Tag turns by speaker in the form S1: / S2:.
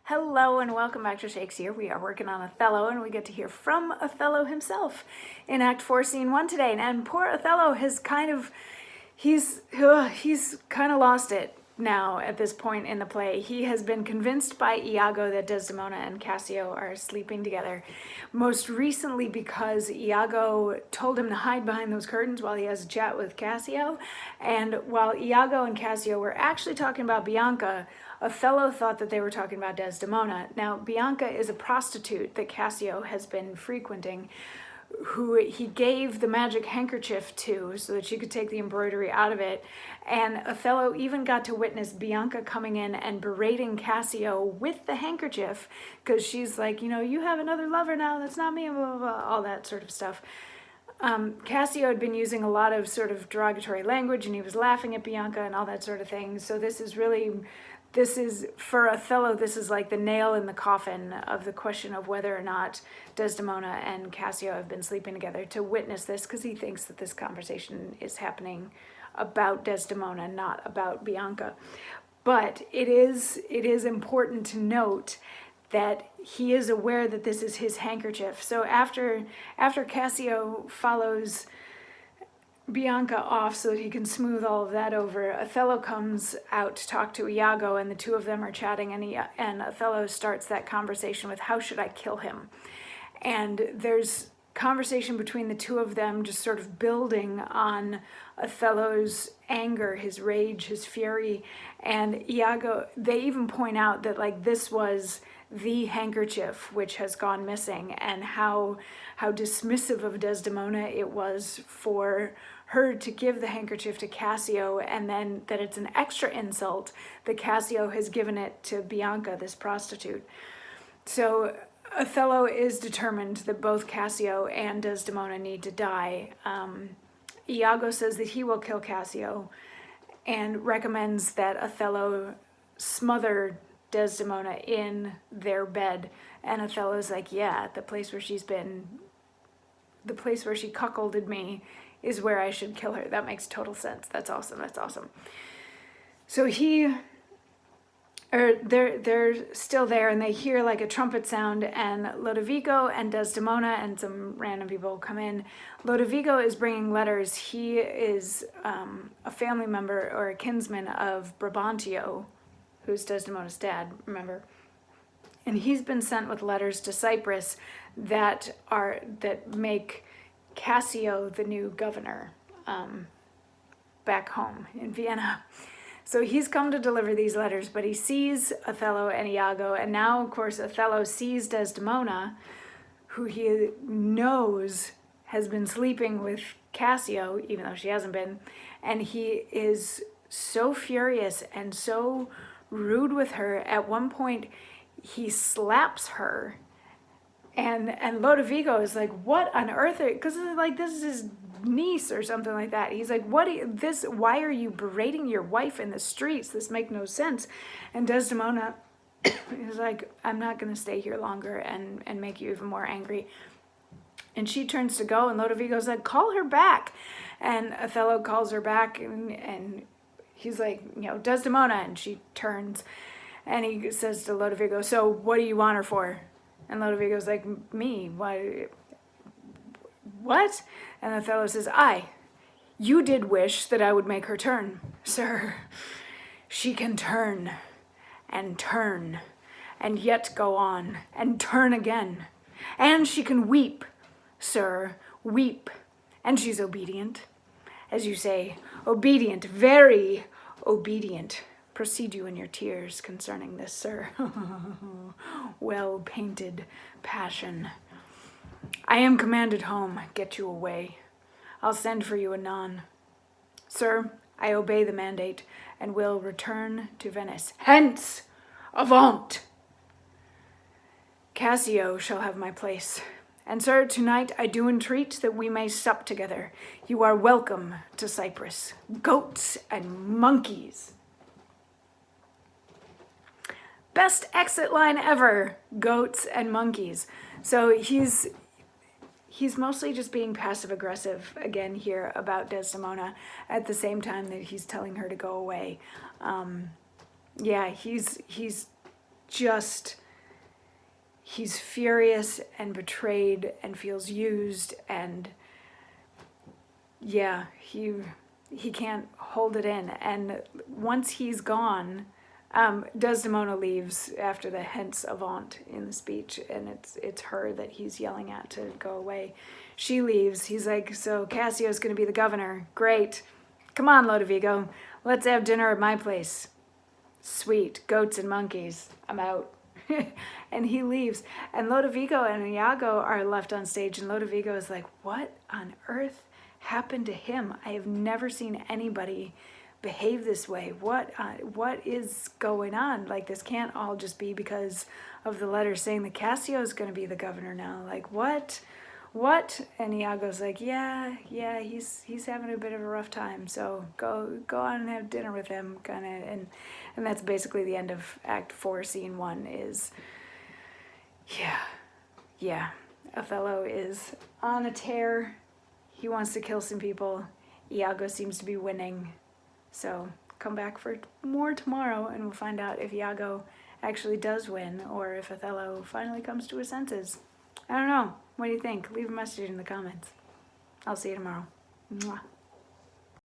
S1: Hello and welcome back to Shakesyear. We are working on Othello and we get to hear from Othello himself in Act 4, Scene 1 today. And poor Othello has he's kind of lost it now at this point in the play. He has been convinced by Iago that Desdemona and Cassio are sleeping together. Most recently because Iago told him to hide behind those curtains while he has a chat with Cassio. And while Iago and Cassio were actually talking about Bianca, Othello thought that they were talking about Desdemona. Now, Bianca is a prostitute that Cassio has been frequenting, who he gave the magic handkerchief to so that she could take the embroidery out of it. And Othello even got to witness Bianca coming in and berating Cassio with the handkerchief because she's like, you have another lover now, that's not me, blah, blah, blah, all that sort of stuff. Cassio had been using a lot of sort of derogatory language and he was laughing at Bianca and all that sort of thing. So this is, for Othello, this is like the nail in the coffin of the question of whether or not Desdemona and Cassio have been sleeping together, to witness this, because he thinks that this conversation is happening about Desdemona, not about Bianca. But it is important to note that he is aware that this is his handkerchief. So after Cassio follows Bianca off so that he can smooth all of that over, Othello comes out to talk to Iago, and the two of them are chatting, and Othello starts that conversation with, how should I kill him? And there's conversation between the two of them just sort of building on Othello's anger, his rage, his fury. And Iago, they even point out that this was the handkerchief which has gone missing, and how dismissive of Desdemona it was for her to give the handkerchief to Cassio, and then that it's an extra insult that Cassio has given it to Bianca, this prostitute. So Othello is determined that both Cassio and Desdemona need to die. Iago says that he will kill Cassio and recommends that Othello smother Desdemona in their bed. And Othello's like, yeah, the place where she cuckolded me is where I should kill her. That makes total sense. That's awesome. So they're still there, and they hear like a trumpet sound, and Lodovico and Desdemona and some random people come in. Lodovico is bringing letters. He is a family member or a kinsman of Brabantio, who's Desdemona's dad, remember? And he's been sent with letters to Cyprus that make Cassio the new governor back home in Vienna. So he's come to deliver these letters, but he sees Othello and Iago, and now, of course, Othello sees Desdemona, who he knows has been sleeping with Cassio, even though she hasn't been, and he is so furious and so rude with her. At one point, he slaps her, and Lodovico is like, what on earth? Because this is his niece or something like that. He's like, why are you berating your wife in the streets? This makes no sense. And Desdemona is like, I'm not going to stay here longer and make you even more angry. And she turns to go, and Lodovico's like, call her back. And Othello calls her back, and he's like, Desdemona, and she turns, and he says to Lodovico, so what do you want her for? And Lodovico's like, me? Why? What? And Othello says, you did wish that I would make her turn, sir. She can turn, and yet go on, and turn again. And she can weep, sir, weep, and she's obedient. As you say, obedient, very obedient. Proceed you in your tears concerning this, sir. Well-painted passion. I am commanded home. Get you away. I'll send for you anon. Sir, I obey the mandate and will return to Venice. Hence! Avaunt! Cassio shall have my place. And sir, tonight I do entreat that we may sup together. You are welcome to Cyprus. Goats and monkeys. Best exit line ever. Goats and monkeys. So he's mostly just being passive aggressive again here about Desdemona at the same time that he's telling her to go away. He's just, he's furious and betrayed and feels used, and yeah, he can't hold it in. And once he's gone, Desdemona leaves after the hence avant in the speech, and it's her that he's yelling at to go away. She leaves. He's like, so Cassio's going to be the governor. Great. Come on, Lodovico. Let's have dinner at my place. Sweet. Goats and monkeys. I'm out. And he leaves. And Lodovico and Iago are left on stage, and Lodovico is like, what on earth happened to him? I have never seen anybody behave this way. What is going on? Like, this can't all just be because of the letter saying that Cassio is going to be the governor now. Like, what? And Iago's like, yeah, he's having a bit of a rough time, so go on and have dinner with him, kind of. And that's basically the end of Act 4, Scene 1. Is yeah, Othello is on a tear. He wants to kill some people. Iago seems to be winning. So come back for more tomorrow, and we'll find out if Iago actually does win, or if Othello finally comes to his senses. I don't know. What do you think? Leave a message in the comments. I'll see you tomorrow. Mwah.